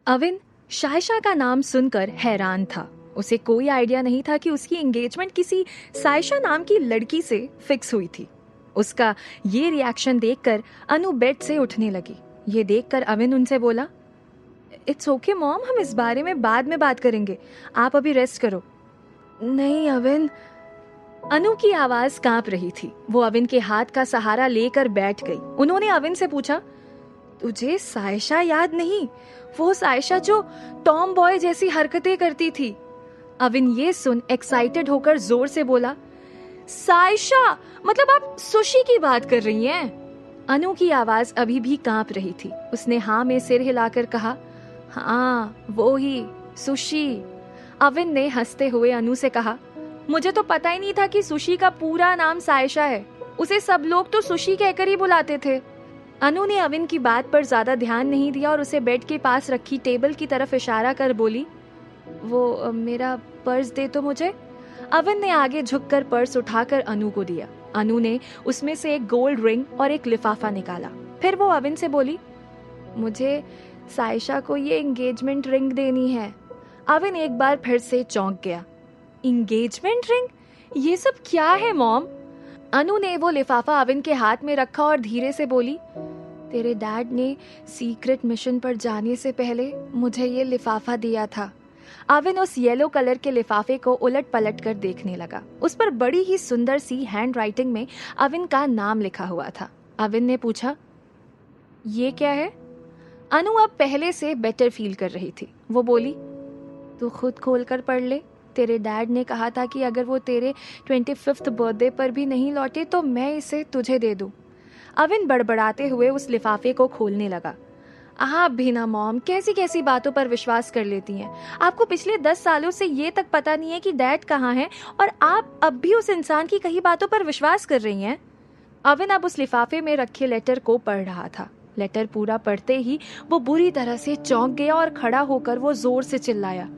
अविन शायशा का नाम सुनकर हैरान था। उसे कोई आइडिया नहीं था कि उसकी एंगेजमेंट किसी सायशा नाम की लड़की से फिक्स हुई थी। उसका ये रिएक्शन देखकर अनु बेड से उठने लगी। ये देखकर अविन उनसे बोला, इट्स ओके मॉम, हम इस बारे में बाद में बात करेंगे, आप अभी रेस्ट करो। नहीं अविन। अनु की आवाज कांप रही थी। वो अविन के हाथ का सहारा लेकर बैठ गई। उन्होंने अविन से पूछा, तुझे सायशा याद नहीं? वो सायशा जो टॉम बॉय जैसी हरकतें करती थी। अविन ये सुन एक्साइटेड होकर जोर से बोला, सायशा मतलब आप सुशी की बात कर रही हैं? अनु की आवाज अभी भी कांप रही थी। उसने हाँ में सिर हिलाकर कहा, हाँ वो ही सुशी। अविन ने हंसते हुए अनु से कहा, मुझे तो पता ही नहीं था कि सुशी का पूरा नाम सायशा है। उसे सब लोग तो सुशी कहकर ही बुलाते थे। अनु ने अविन की बात पर ज्यादा ध्यान नहीं दिया और उसे बेड के पास रखी टेबल की तरफ इशारा कर बोली, वो मेरा पर्स दे तो मुझे। अविन ने आगे झुककर पर्स उठाकर अनु को दिया। अनु ने उसमें से एक गोल्ड रिंग और एक लिफाफा निकाला। फिर वो अविन से बोली, मुझे सायशा को ये एंगेजमेंट रिंग देनी है। अविन एक बार फिर से चौंक गया। Engagement ring? ये सब क्या है मॉम? अनु ने वो लिफाफा अविन के हाथ में रखा और धीरे से बोली, तेरे डैड ने सीक्रेट मिशन पर जाने से पहले मुझे ये लिफाफा दिया था। अविन उस येलो कलर के लिफाफे को उलट पलट कर देखने लगा। उस पर बड़ी ही सुंदर सी हैंड राइटिंग में अविन का नाम लिखा हुआ था। अविन ने पूछा, ये क्या है? अनु अब पहले से बेटर फील कर रही थी। वो बोली, तू खुद खोल कर पढ़ ले। तेरे डैड ने कहा था कि अगर वो तेरे 25th बर्थडे पर भी नहीं लौटे तो मैं इसे तुझे दे दूं। अविन बड़बड़ाते हुए उस लिफाफे को खोलने लगा। आप भी ना मॉम, कैसी कैसी बातों पर विश्वास कर लेती हैं। आपको पिछले 10 सालों से ये तक पता नहीं है कि डैड कहाँ हैं और आप अब भी उस इंसान की कही बातों पर विश्वास कर रही हैं। अविन अब उस लिफाफे में रखे लेटर को पढ़ रहा था। लेटर पूरा पढ़ते ही वो बुरी तरह से चौंक गया और खड़ा होकर वो जोर से चिल्लाया,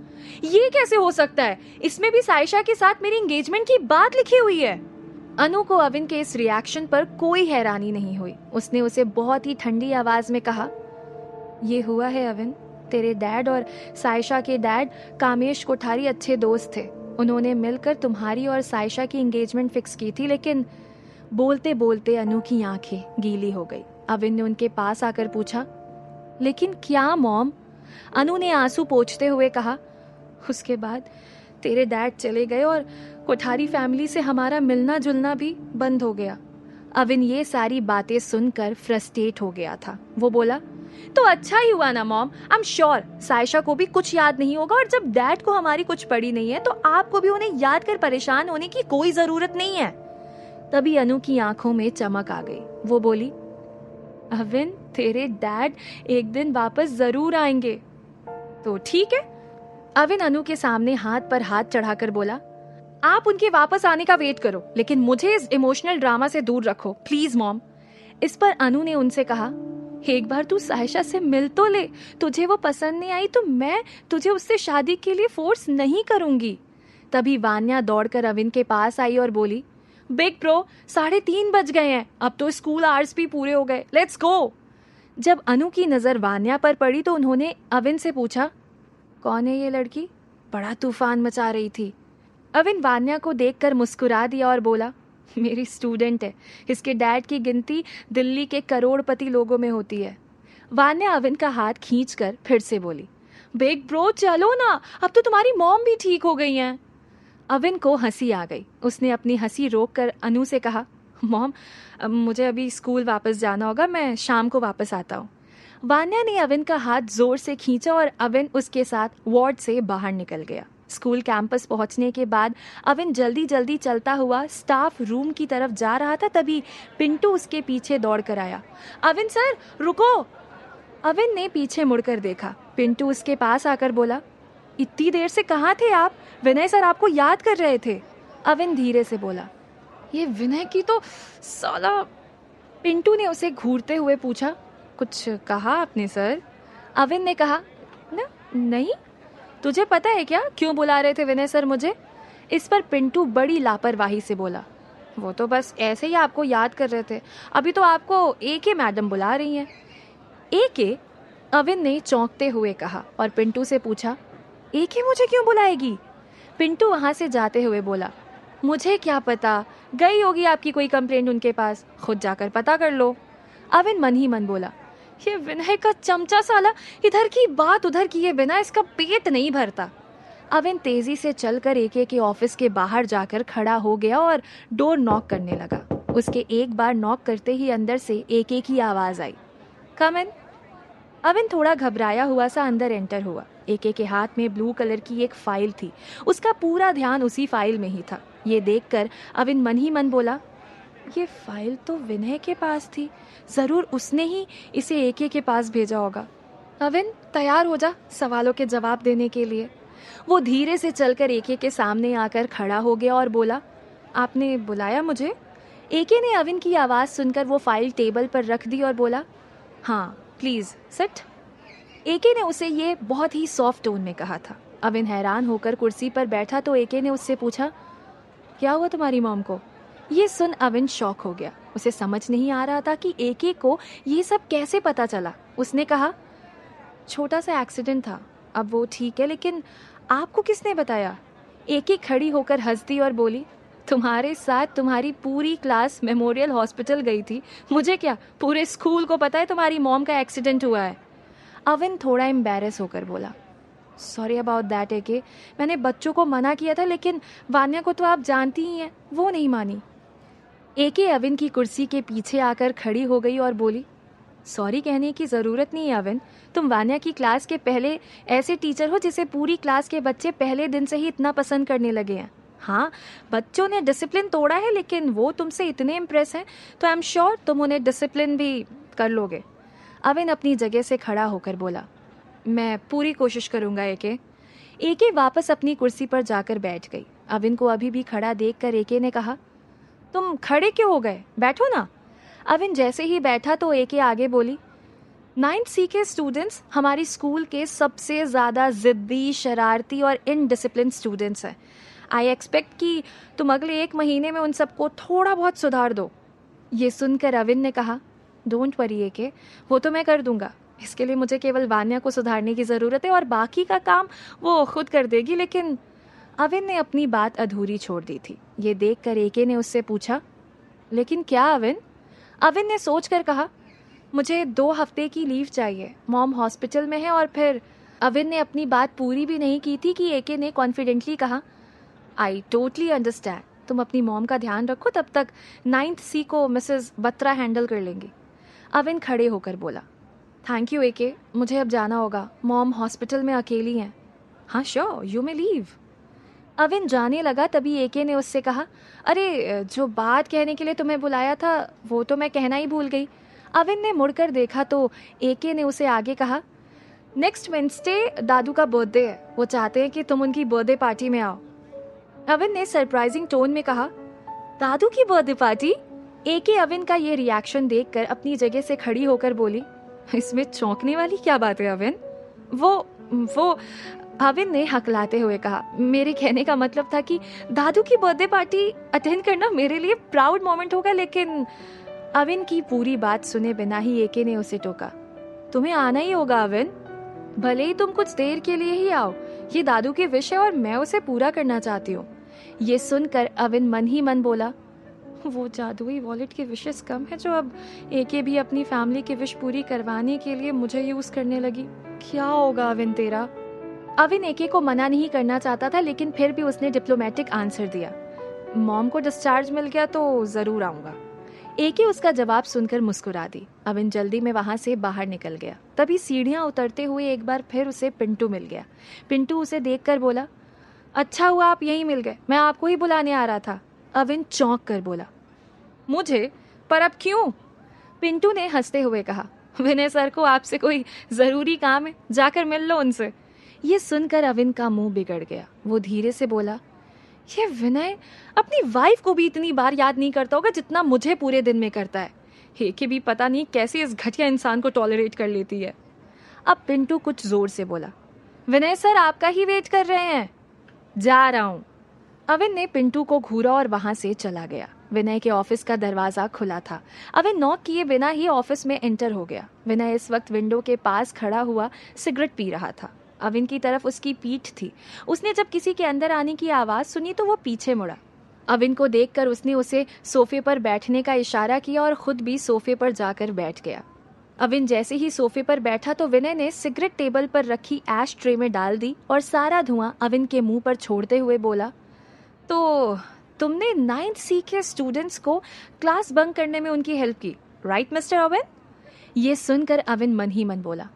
ये कैसे हो सकता है? इसमें भी सायशा के साथ मेरी एंगेजमेंट की बात लिखी हुई है। अनु को अविन के इस रिएक्शन पर कोई हैरानी नहीं हुई। उसने उसे बहुत ही ठंडी आवाज में कहा, ये हुआ है अविन, तेरे डैड और सायशा के डैड कामेश कोठारी अच्छे दोस्त थे। उन्होंने मिलकर तुम्हारी और सायशा की एंगेजमेंट फिक्स की थी। लेकिन बोलते बोलते अनु की आंखें गीली हो गई। अविन ने उनके पास आकर पूछा, लेकिन क्या मॉम? अनु ने आंसू पोंछते हुए कहा, उसके बाद तेरे डैड चले गए और कोठारी फैमिली से हमारा मिलना जुलना भी बंद हो गया। अविन ये सारी बातें सुनकर फ्रस्ट्रेट हो गया था। वो बोला, तो अच्छा ही हुआ ना mom. I am sure Sayyeshaa को भी कुछ याद नहीं होगा और जब डैड को हमारी कुछ पड़ी नहीं है तो आपको भी उन्हें याद कर परेशान होने की कोई जरूरत नहीं है। तभी अनु की आंखों में चमक आ गई। वो बोली, अविन तेरे डैड एक दिन वापस जरूर आएंगे। तो ठीक है। अविन अनु के सामने हाथ पर हाथ चढ़ाकर बोला, आप उनके वापस आने का वेट करो, लेकिन मुझे इस इमोशनल ड्रामा से दूर रखो प्लीज मॉम। इस पर अनु ने उनसे कहा, एक बार तू सायशा से मिल तो ले। तुझे वो पसंद नहीं आई तो मैं तुझे उससे शादी के लिए फोर्स नहीं करूंगी। तभी वान्या दौड़कर अविन के पास आई और बोली, बिग ब्रो 3:30 बज गए हैं, अब तो स्कूल आवर्स भी पूरे हो गए, लेट्स गो। जब अनु की नजर वान्या पर पड़ी तो उन्होंने अविन से पूछा, कौन है ये लड़की? बड़ा तूफान मचा रही थी। अविन वान्या को देखकर मुस्कुरा दिया और बोला, मेरी स्टूडेंट है। इसके डैड की गिनती दिल्ली के करोड़पति लोगों में होती है। वान्या अविन का हाथ खींचकर फिर से बोली, बिग ब्रो चलो ना, अब तो तुम्हारी मॉम भी ठीक हो गई हैं। अविन को हंसी आ गई। उसने अपनी हंसी रोककर अनु से कहा, मॉम मुझे अभी स्कूल वापस जाना होगा, मैं शाम को वापस आता हूँ। वान्या ने अविन का हाथ जोर से खींचा और अविन उसके साथ वार्ड से बाहर निकल गया। स्कूल कैंपस पहुंचने के बाद अविन जल्दी जल्दी चलता हुआ स्टाफ रूम की तरफ जा रहा था। तभी पिंटू उसके पीछे दौड़ कर आया। अविन सर रुको। अविन ने पीछे मुड़कर देखा। पिंटू उसके पास आकर बोला, इतनी देर से कहाँ थे आप? विनय सर आपको याद कर रहे थे। अविन धीरे से बोला, ये विनय की तो साला। पिंटू ने उसे घूरते हुए पूछा, कुछ कहा आपने सर? अविन ने कहा, नहीं। तुझे पता है क्या क्यों बुला रहे थे विनय सर मुझे? इस पर पिंटू बड़ी लापरवाही से बोला, वो तो बस ऐसे ही आपको याद कर रहे थे। अभी तो आपको एके मैडम बुला रही हैं। एके? अविन ने चौंकते हुए कहा और पिंटू से पूछा, एके मुझे क्यों बुलाएगी? पिंटू वहां से जाते हुए बोला, मुझे क्या पता, गई होगी आपकी कोई कंप्लेंट उनके पास, खुद जाकर पता कर लो। अविन मन ही मन बोला, ये विनय का चमचा साला इधर की बात उधर किए बिना इसका पेट नहीं भरता। अविन तेजी से चलकर एके के ऑफिस के बाहर जाकर खड़ा हो गया और डोर नॉक करने लगा। उसके एक बार नॉक करते ही अंदर से एके की आवाज आई, कम इन। अविन थोड़ा घबराया हुआ सा अंदर एंटर हुआ। एके के हाथ में ब्लू कलर की एक फाइल थी, उसका पूरा ध्यान उसी फाइल में ही था। ये देखकर अविन मन ही मन बोला, ये फाइल तो विनय के पास थी, जरूर उसने ही इसे एके के पास भेजा होगा। अविन तैयार हो जा सवालों के जवाब देने के लिए। वो धीरे से चलकर एके के सामने आकर खड़ा हो गया और बोला, आपने बुलाया मुझे? एके ने अविन की आवाज़ सुनकर वो फाइल टेबल पर रख दी और बोला, हाँ प्लीज़ सिट। एके ने उसे ये बहुत ही सॉफ्ट टोन में कहा था। अविन हैरान होकर कुर्सी पर बैठा तो एके ने उससे पूछा, क्या हुआ तुम्हारी मॉम को? ये सुन अविन शॉक हो गया। उसे समझ नहीं आ रहा था कि एके को ये सब कैसे पता चला। उसने कहा, छोटा सा एक्सीडेंट था, अब वो ठीक है, लेकिन आपको किसने बताया? एके खड़ी होकर हंस दी और बोली, तुम्हारे साथ तुम्हारी पूरी क्लास मेमोरियल हॉस्पिटल गई थी, मुझे क्या, पूरे स्कूल को पता है तुम्हारी मॉम का एक्सीडेंट हुआ है। अविन थोड़ा एम्बैरेस होकर बोला, सॉरी अबाउट दैट एके, मैंने बच्चों को मना किया था, लेकिन वान्या को तो आप जानती ही हैं, वो नहीं मानी। एके अविन की कुर्सी के पीछे आकर खड़ी हो गई और बोली, सॉरी कहने की ज़रूरत नहीं है अविन, तुम वान्या की क्लास के पहले ऐसे टीचर हो जिसे पूरी क्लास के बच्चे पहले दिन से ही इतना पसंद करने लगे हैं। हाँ, बच्चों ने डिसिप्लिन तोड़ा है, लेकिन वो तुमसे इतने इम्प्रेस हैं तो आई एम श्योर तुम उन्हें डिसिप्लिन भी कर लोगे। अविन अपनी जगह से खड़ा होकर बोला, मैं पूरी कोशिश करूंगा एके। एके वापस अपनी कुर्सी पर जाकर बैठ गई। अविन को अभी भी खड़ा देखकर एके ने कहा, तुम खड़े क्यों हो गए, बैठो ना। अविन जैसे ही बैठा तो एके आगे बोली, 9th C के स्टूडेंट्स हमारी स्कूल के सबसे ज़्यादा ज़िद्दी, शरारती और इनडिसिप्लिन स्टूडेंट्स हैं। आई एक्सपेक्ट कि तुम अगले 1 महीने में उन सबको थोड़ा बहुत सुधार दो। ये सुनकर अविन ने कहा, डोंट वरी एके, वो तो मैं कर दूंगा। इसके लिए मुझे केवल वान्या को सुधारने की ज़रूरत है और बाकी का काम वो खुद कर देगी। लेकिन अविन ने अपनी बात अधूरी छोड़ दी थी। ये देखकर एके ने उससे पूछा, लेकिन क्या अविन? अविन ने सोचकर कहा, मुझे 2 हफ्ते की लीव चाहिए, मॉम हॉस्पिटल में है। और फिर अविन ने अपनी बात पूरी भी नहीं की थी कि एके ने कॉन्फिडेंटली कहा, आई टोटली अंडरस्टैंड, तुम अपनी मॉम का ध्यान रखो, तब तक 9th C को मिसेस बत्रा हैंडल कर लेंगी। अविन खड़े होकर बोला, थैंक यू एके, मुझे अब जाना होगा, मॉम हॉस्पिटल में अकेली हैं। हाँ sure, you may leave. Avin जाने लगा तभी एके ने उससे कहा, अरे जो बात कहने के लिए तुम्हें बुलाया था वो तो मैं कहना ही भूल गई। अविन ने मुड़कर देखा तो एके ने उसे आगे कहा, नेक्स्ट वेडनेसडे दादू का बर्थडे है, वो चाहते हैं कि तुम उनकी बर्थडे पार्टी में आओ। अविन ने सरप्राइजिंग टोन में कहा, दादू की बर्थडे पार्टी? एके अविन का ये रिएक्शन देखकर अपनी जगह से खड़ी होकर बोली, इसमें चौंकने वाली क्या बात है अविन? वो अविन ने हकलाते हुए कहा, मेरे कहने का मतलब था कि दादू की बर्थडे पार्टी अटेंड करना मेरे लिए प्राउड मोमेंट होगा। लेकिन अविन की पूरी बात सुने बिना ही एके ने उसे टोका, तुम्हें आना ही होगा अविन, भले ही तुम कुछ देर के लिए ही आओ, ये दादू की विश है और मैं उसे पूरा करना चाहती हूँ। ये सुनकर अविन मन ही मन बोला, वो जादुई वॉलेट की विशेस कम है जो अब एके भी अपनी फैमिली की विश पूरी करवाने के लिए मुझे यूज करने लगी। क्या होगा अविन तेरा? अविन एके को मना नहीं करना चाहता था, लेकिन फिर भी उसने डिप्लोमेटिक आंसर दिया, मॉम को डिस्चार्ज मिल गया तो जरूर आऊंगा। एके उसका जवाब सुनकर मुस्कुरा दी। अविन जल्दी में वहां से बाहर निकल गया। तभी सीढ़ियां उतरते हुए एक बार फिर उसे पिंटू मिल गया। पिंटू उसे देखकर बोला, अच्छा हुआ आप यहीं मिल गए, मैं आपको ही बुलाने आ रहा था। अविन चौंक कर बोला, मुझे? पर अब क्यों? पिंटू ने हंसते हुए कहा, विनय सर को आपसे कोई जरूरी काम है, जाकर मिल लो उनसे। ये सुनकर अविन का मुंह बिगड़ गया। वो धीरे से बोला, ये विनय अपनी वाइफ को भी इतनी बार याद नहीं करता होगा जितना मुझे पूरे दिन में करता है। हेके भी पता नहीं कैसे इस घटिया इंसान को टॉलरेट कर लेती है। अब पिंटू कुछ जोर से बोला, विनय सर आपका ही वेट कर रहे हैं। जा रहा हूं। अविन ने पिंटू को घूरा और वहां से चला गया। विनय के ऑफिस का दरवाजा खुला था। अविन नॉक किए बिना ही ऑफिस में एंटर हो गया। विनय इस वक्त विंडो के पास खड़ा हुआ सिगरेट पी रहा था। अविन की तरफ उसकी पीठ थी। उसने जब किसी के अंदर आने की आवाज सुनी तो वो पीछे मुड़ा। अविन को देखकर उसने उसे सोफे पर बैठने का इशारा किया और खुद भी सोफे पर जाकर बैठ गया। अविन जैसे ही सोफे पर बैठा तो विनय ने सिगरेट टेबल पर रखी ऐश ट्रे में डाल दी और सारा धुआं अविन के मुंह पर छोड़ते हुए बोला, तो तुमने 9th सी के स्टूडेंट्स को क्लास बंक करने में उनकी हेल्प की, राइट मिस्टर अविन? ये सुनकर अविन मन ही मन बोला,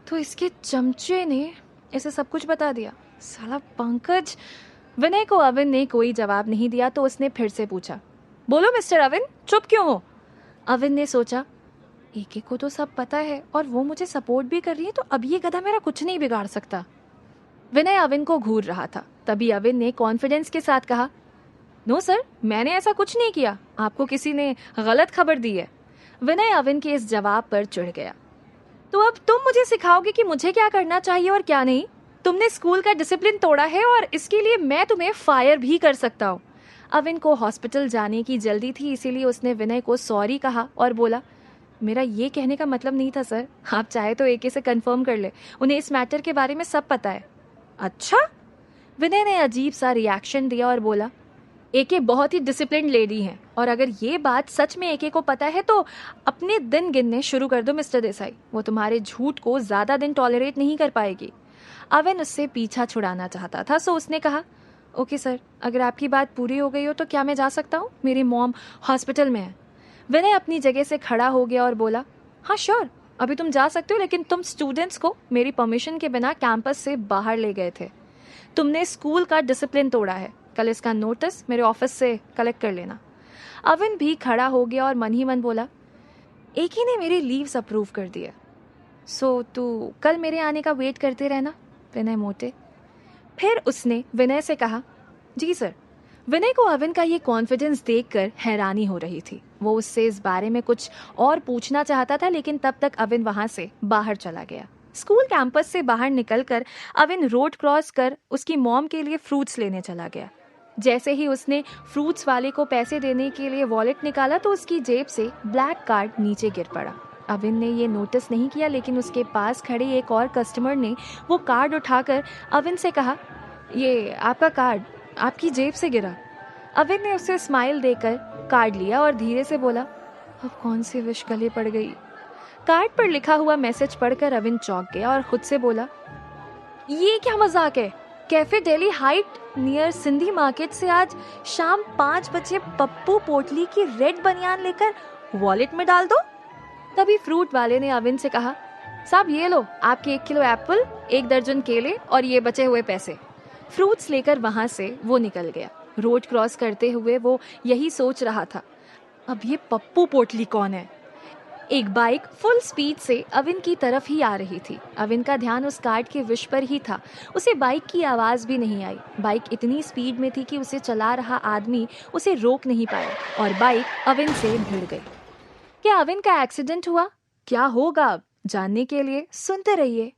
तो इसके चमचे ने इसे सब कुछ बता दिया, साला पंकज। विनय को अविन ने कोई जवाब नहीं दिया तो उसने फिर से पूछा, बोलो मिस्टर अविन, चुप क्यों हो? अविन ने सोचा, एके को तो सब पता है और वो मुझे सपोर्ट भी कर रही है, तो अब ये गधा मेरा कुछ नहीं बिगाड़ सकता। विनय अविन को घूर रहा था। तभी अविन ने कॉन्फिडेंस के साथ कहा, नो सर, मैंने ऐसा कुछ नहीं किया, आपको किसी ने गलत खबर दी है। विनय अविन के इस जवाब पर चिढ़ गया, तो अब तुम मुझे सिखाओगे कि मुझे क्या करना चाहिए और क्या नहीं? तुमने स्कूल का डिसिप्लिन तोड़ा है और इसके लिए मैं तुम्हें फायर भी कर सकता हूँ। अविन को हॉस्पिटल जाने की जल्दी थी, इसीलिए उसने विनय को सॉरी कहा और बोला, मेरा ये कहने का मतलब नहीं था सर, आप चाहे तो एके से कंफर्म कर ले, उन्हें इस मैटर के बारे में सब पता है। अच्छा? विनय ने अजीब सा रिएक्शन दिया और बोला, एके बहुत ही डिसिप्लिन्ड लेडी हैं और अगर ये बात सच में एके को पता है तो अपने दिन गिनने शुरू कर दो मिस्टर देसाई, वो तुम्हारे झूठ को ज्यादा दिन टॉलरेट नहीं कर पाएगी। अविन उससे पीछा छुड़ाना चाहता था, सो उसने कहा, ओके सर, अगर आपकी बात पूरी हो गई हो तो क्या मैं जा सकता हूँ? मेरी मॉम हॉस्पिटल में है। विनय अपनी जगह से खड़ा हो गया और बोला, हाँ श्योर, अभी तुम जा सकते हो, लेकिन तुम स्टूडेंट्स को मेरी परमिशन के बिना कैंपस से बाहर ले गए थे। तुमने स्कूल का डिसिप्लिन तोड़ा है। कल इसका नोटिस मेरे ऑफिस से कलेक्ट कर लेना। अविन भी खड़ा हो गया और मन ही मन बोला, एक ही ने मेरी लीव्स अप्रूव कर दिए, सो तू कल मेरे आने का वेट करते रहना। विनय मोटे। फिर उसने विनय से कहा, जी सर। विनय को अविन का ये कॉन्फिडेंस देखकर हैरानी हो रही थी। वो उससे इस बारे में कुछ और पूछना चाहता था, लेकिन तब तक अविन वहां से बाहर चला गया। स्कूल कैंपस से बाहर निकलकर अविन रोड क्रॉस कर उसकी मॉम के लिए फ्रूट्स लेने चला गया। जैसे ही उसने फ्रूट्स वाले को पैसे देने के लिए वॉलेट निकाला तो उसकी जेब से ब्लैक कार्ड नीचे गिर पड़ा। अविन ने ये नोटिस नहीं किया, लेकिन उसके पास खड़े एक और कस्टमर ने वो कार्ड उठाकर अविन से कहा, ये आपका कार्ड आपकी जेब से गिरा। अविन ने उसे स्माइल देकर कार्ड लिया और धीरे से बोला, अब कौन सी विश गले पड़ गई। कार्ड पर लिखा हुआ मैसेज पढ़कर अविन चौंक गया और खुद से बोला, ये क्या मजाक है? Cafe Delhi height near Sindhi market से आज शाम 5 बजे पप्पू पोटली की रेड बनियान लेकर वॉलेट में डाल दो। तभी फ्रूट वाले ने अविन से कहा, साहब ये लो आपके 1 किलो एप्पल, 1 दर्जन केले और ये बचे हुए पैसे। फ्रूट्स लेकर वहां से वो निकल गया। रोड क्रॉस करते हुए वो यही सोच रहा था, अब ये पप्पू पोटली कौन है? एक बाइक फुल स्पीड से अविन की तरफ ही आ रही थी। अविन का ध्यान उस कार्ड के विश पर ही था। उसे बाइक की आवाज भी नहीं आई। बाइक इतनी स्पीड में थी कि उसे चला रहा आदमी उसे रोक नहीं पाया और बाइक अविन से भिड़ गई। क्या अविन का एक्सीडेंट हुआ? क्या होगा अब जानने के लिए सुनते रहिए